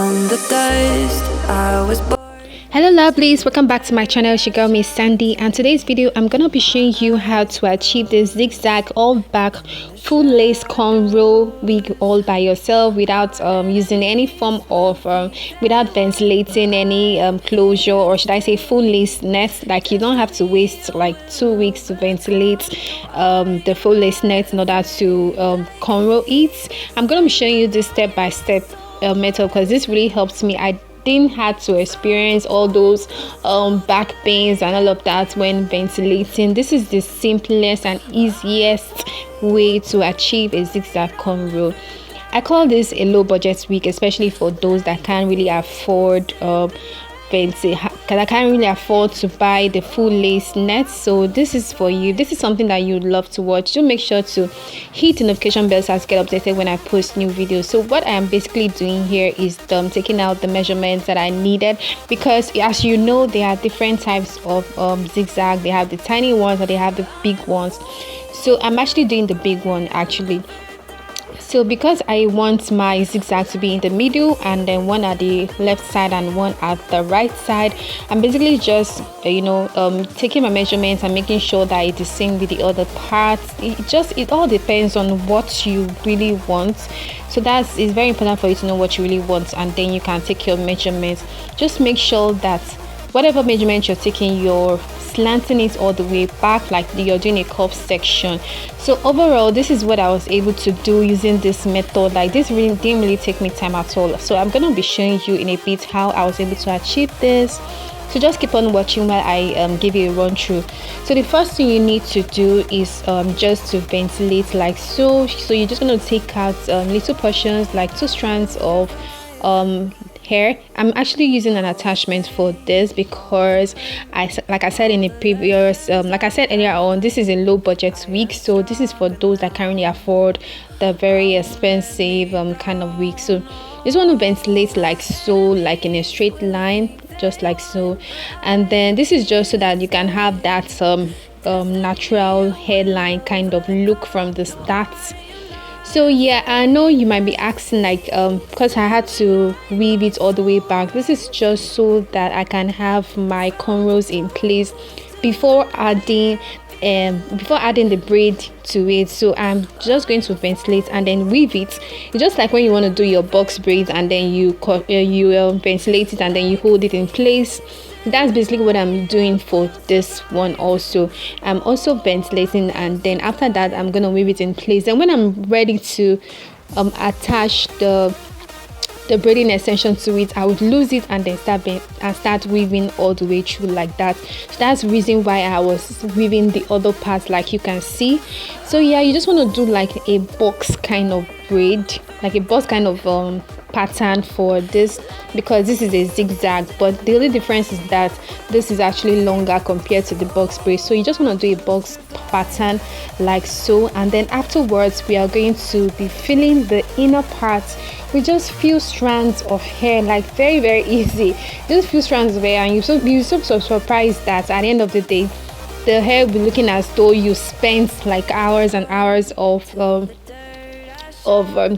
from the dust. I was born. Hello lovelies, welcome back to my channel. It's your girl Miss Sandy, and today's video I'm gonna be showing you how to achieve this zigzag all back full lace cornrow wig all by yourself without using any form of without ventilating any closure, or should I say full lace net. Like, you don't have to waste like 2 weeks to ventilate the full lace net in order to cornrow it. I'm gonna be showing you this step-by-step method because this really helps me. I didn't have to experience all those back pains and all of that when ventilating. This is the simplest and easiest way to achieve a zigzag cornrow. I call this a low budget wig, especially for those that can't really afford I can't really afford to buy the full lace net. So this is for you. This is something that you'd love to watch. Do make sure to hit the notification bell so to get updated when I post new videos. So what I am basically doing here is taking out the measurements that I needed, because as you know, there are different types of zigzag. They have the tiny ones and they have the big ones. So I'm actually doing the big one actually. So because I want my zigzag to be in the middle and then one at the left side and one at the right side, I'm basically just taking my measurements and making sure that it is same with the other parts. It all depends on what you really want. So it's very important for you to know what you really want, and then you can take your measurements. Just make sure that whatever measurement you're taking, you're slanting it all the way back like you're doing a cuff section. So overall, this is what I was able to do using this method. Like, this really didn't really take me time at all. So I'm gonna be showing you in a bit how I was able to achieve this. So just keep on watching while I give you a run through. So the first thing you need to do is just to ventilate like so. So you're just going to take out little portions, like 2 strands of hair. I'm actually using an attachment for this because like I said in the previous like I said earlier on, this is a low budget wig. So this is for those that can't really afford the very expensive kind of wig. So you just want to ventilate like so, like in a straight line, just like so. And then this is just so that you can have that natural hairline kind of look from the start. So yeah, I know you might be asking, like because I had to weave it all the way back. This is just so that I can have my cornrows in place before adding the braid to it. So I'm just going to ventilate and then weave it. It's just like when you want to do your box braids and then you ventilate it and then you hold it in place. That's basically what I'm doing for this one. Also, I'm also ventilating, and then after that I'm gonna weave it in place. And when I'm ready to attach the braiding extension to it, I would lose it and then start weaving all the way through like that. So that's the reason why I was weaving the other parts, like you can see. So yeah, you just want to do like a box kind of braid, like a box kind of pattern for this, because this is a zigzag, but the only difference is that this is actually longer compared to the box braid. So you just want to do a box pattern like so, and then afterwards we are going to be filling the inner part with just few strands of hair, like very, very easy, just few strands of hair. And you'll be so surprised that at the end of the day the hair will be looking as though you spent like hours and hours of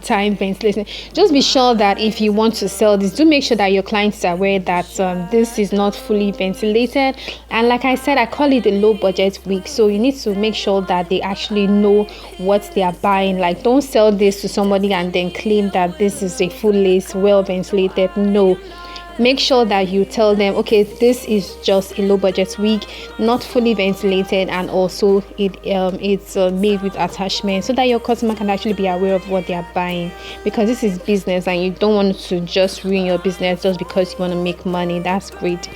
time ventilating. Just be sure that if you want to sell this, do make sure that your clients are aware that this is not fully ventilated. And like I said, I call it a low budget wig, so you need to make sure that they actually know what they are buying. Like, don't sell this to somebody and then claim that this is a full lace, well ventilated. No, make sure that you tell them, okay, this is just a low budget wig, not fully ventilated, and also it's made with attachment, so that your customer can actually be aware of what they are buying, because this is business and you don't want to just ruin your business just because you want to make money. That's great.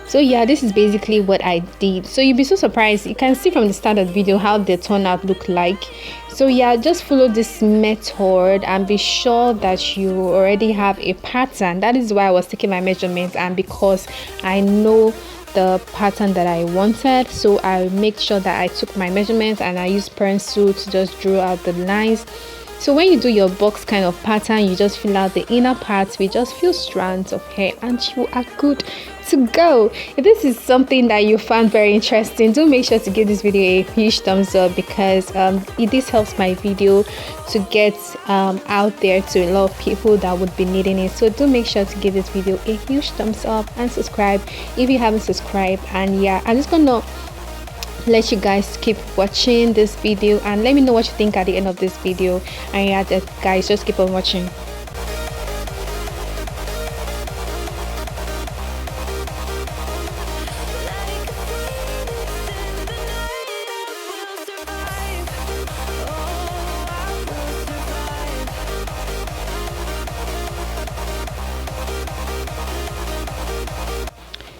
So yeah, this is basically what I did. So you'll be so surprised. You can see from the start of the video how the turnout look like. So yeah, just follow this method and be sure that you already have a pattern. That is why I was taking my measurements, and because I know the pattern that I wanted, so I make sure that I took my measurements and I used pencil to just draw out the lines. So when you do your box kind of pattern, you just fill out the inner parts with just few strands of hair and you are good to go. If this is something that you found very interesting, do make sure to give this video a huge thumbs up, because this helps my video to get out there to a lot of people that would be needing it. So do make sure to give this video a huge thumbs up and subscribe if you haven't subscribed. And yeah, I'm just gonna let you guys keep watching this video and let me know what you think at the end of this video. And yeah, guys, just keep on watching.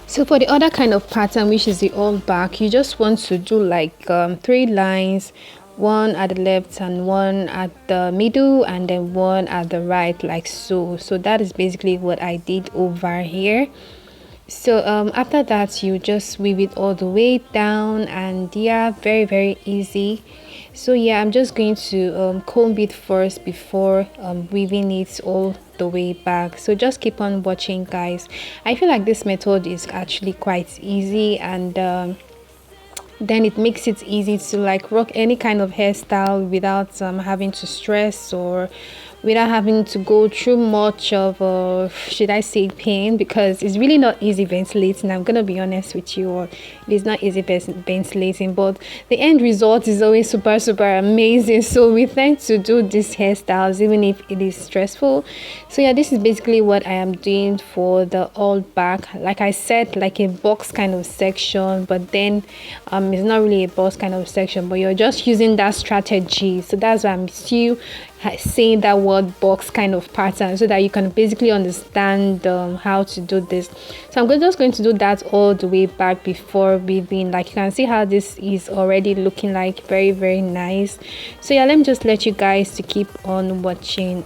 So for the other kind of pattern, which is the all back, you just want to do like 3 lines, one at the left and one at the middle and then one at the right, like so. So that is basically what I did over here. So after that, you just weave it all the way down, and yeah, very easy. So yeah, I'm just going to comb it first before weaving it all the way back. So just keep on watching, guys. I feel like this method is actually quite easy, and then it makes it easy to like rock any kind of hairstyle without having to stress or without having to go through much of should I say pain, because it's really not easy ventilating. I'm gonna be honest with you, or it is not easy ventilating, but the end result is always super amazing. So we tend to do these hairstyles even if it is stressful. So yeah, this is basically what I am doing for the all back. Like I said, like a box kind of section, but then it's not really a box kind of section, but you're just using that strategy. So that's why I'm still saying that word box kind of pattern, so that you can basically understand how to do this. So I'm just going to do that all the way back before weaving. Like you can see how this is already looking like very nice. So yeah, let me just let you guys to keep on watching.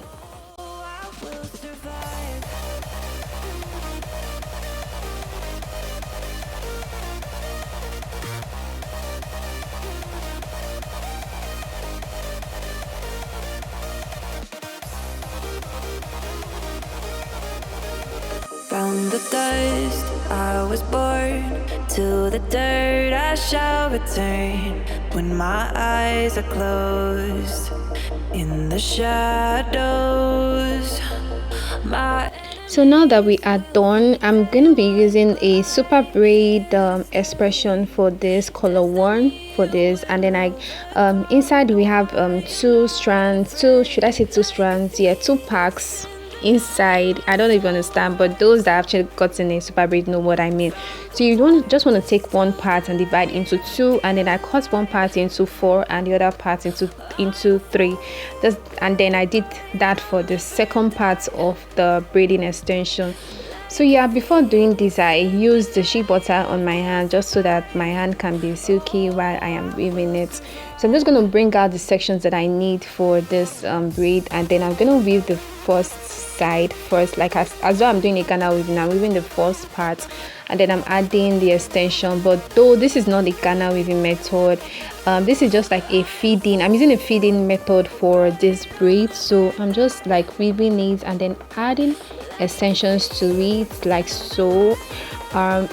From the dust I was born, to the dirt I shall return. When my eyes are closed, in the shadows, So now that we are done, I'm going to be using a super braid expression for this, color 1 for this. And then I inside we have 2 strands, should I say 2 strands? Yeah, 2 packs inside. I don't even understand, but those that actually gotten a super braid know what I mean. So you don't just want to take one part and divide into 2, and then I cut one part into 4 and the other part into 3. And then I did that for the second part of the braiding extension. So yeah, before doing this, I used the shea butter on my hand just so that my hand can be silky while I am weaving it. So I'm just going to bring out the sections that I need for this braid, and then I'm going to weave the first side first, like as though I'm doing a Ghana weaving. I'm weaving the first part and then I'm adding the extension. But though this is not the Ghana weaving method, this is just like a feeding. I'm using a feeding method for this braid, so I'm just like weaving it and then adding extensions to it, like so.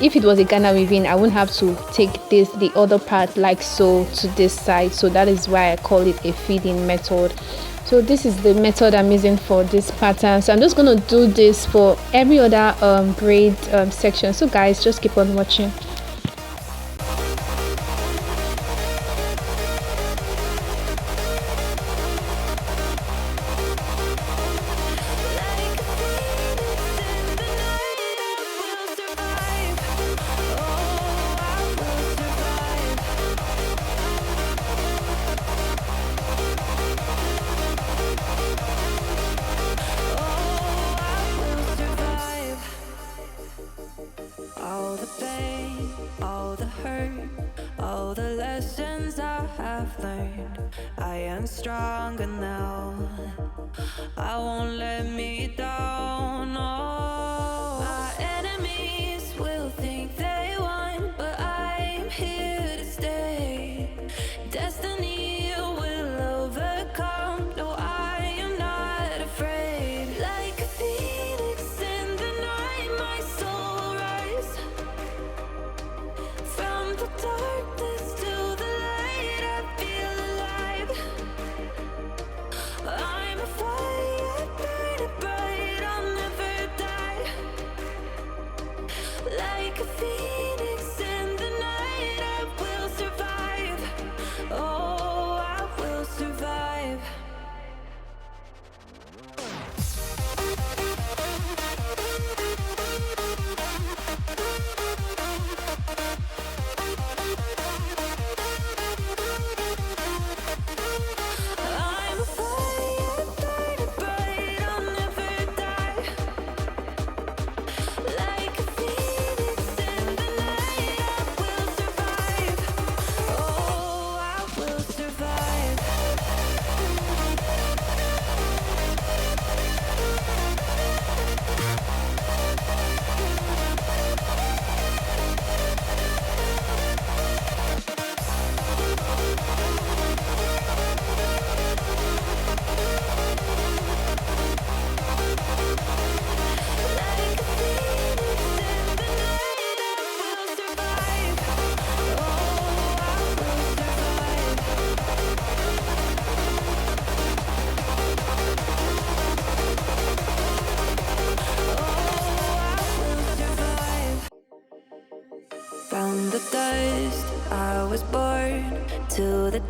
If it was a Ghana weaving, I wouldn't have to take the other part like so to this side. So that is why I call it a feeding method. So this is the method I'm using for this pattern. So I'm just going to do this for every other braid section. So guys, just keep on watching. All the pain, all the hurt, all the lessons I have learned. I am stronger now, I won't let me down. Oh, my enemies will think they won, but I'm here to stay. Destiny will overcome, no, I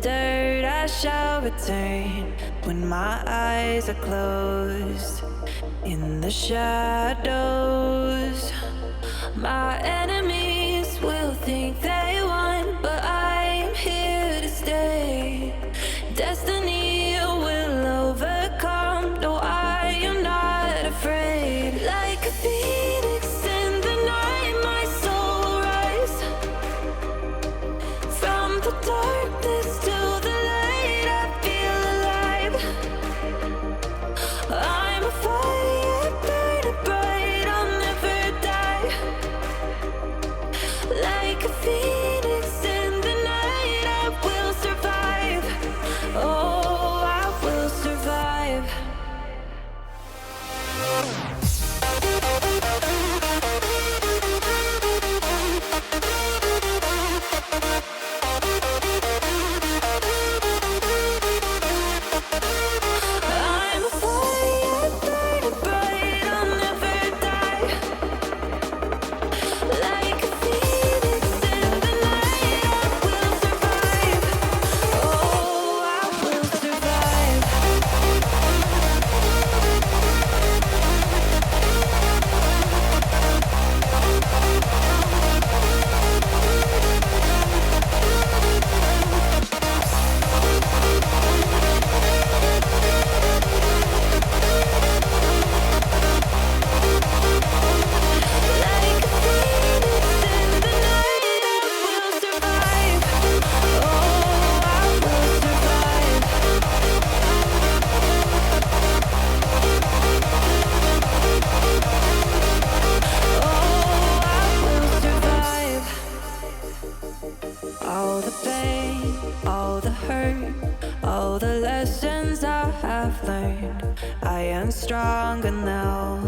dirt, I shall return when my eyes are closed. In the shadows, my enemies will think they won, but I'm here to stay. Destiny will overcome. No, I am not afraid. Like a phoenix in the night, my soul will rise. From the darkness to the light, I feel alive. I'm a fire burning bright, I'll never die. Like a phoenix in the night, I will survive. Oh, I will survive. I'm a fire burning bright, I'll never die. Like a phoenix in the night, I will survive. Oh, I will survive. Like a phoenix in the night, I will survive. Oh, I will survive. Oh, I will survive. All the pain, all the hurt, all the lessons I have learned. I am stronger now.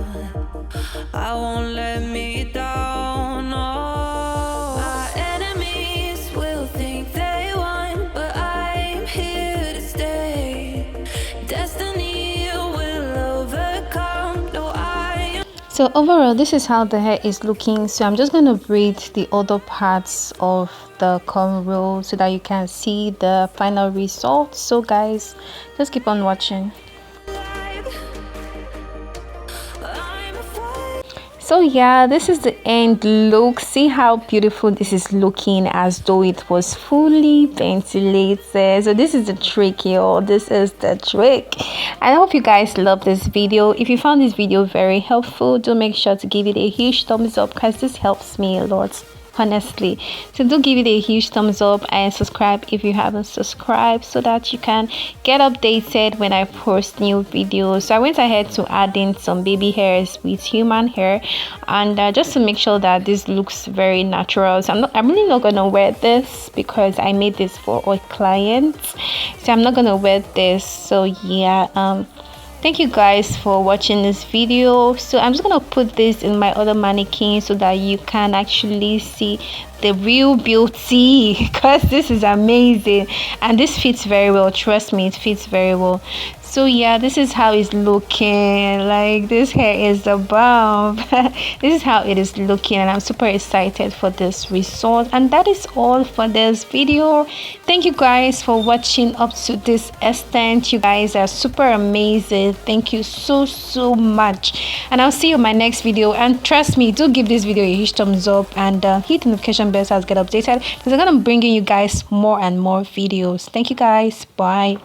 I won't let me down. No, my enemies will think they won, but I'm here to stay. Destiny will overcome. No, I am. So overall, this is how the hair is looking. So I'm just going to braid the other parts of the cornrow so that you can see the final result. So guys, just keep on watching. I'm a fire. So yeah, this is the end look. See how beautiful this is looking, as though it was fully ventilated. So this is the trick, y'all. This is the trick. I hope you guys love this video. If you found this video very helpful, do make sure to give it a huge thumbs up, because this helps me a lot, honestly. So do give it a huge thumbs up and subscribe if you haven't subscribed, so that you can get updated when I post new videos. So I went ahead to add in some baby hairs with human hair, and just to make sure that this looks very natural. So I'm really not gonna wear this because I made this for a client, so I'm not gonna wear this. So yeah, thank you guys for watching this video. So I'm just gonna put this in my other mannequin so that you can actually see the real beauty, because this is amazing and this fits very well. Trust me, it fits very well. So yeah, this is how it's looking. Like, this hair is the bomb. This is how it is looking, and I'm super excited for this result. And that is all for this video. Thank you guys for watching up to this extent. You guys are super amazing. Thank you so much, and I'll see you in my next video. And trust me, do give this video a huge thumbs up and hit the notification bell so as get updated, because I'm gonna be bringing you guys more and more videos. Thank you guys. Bye.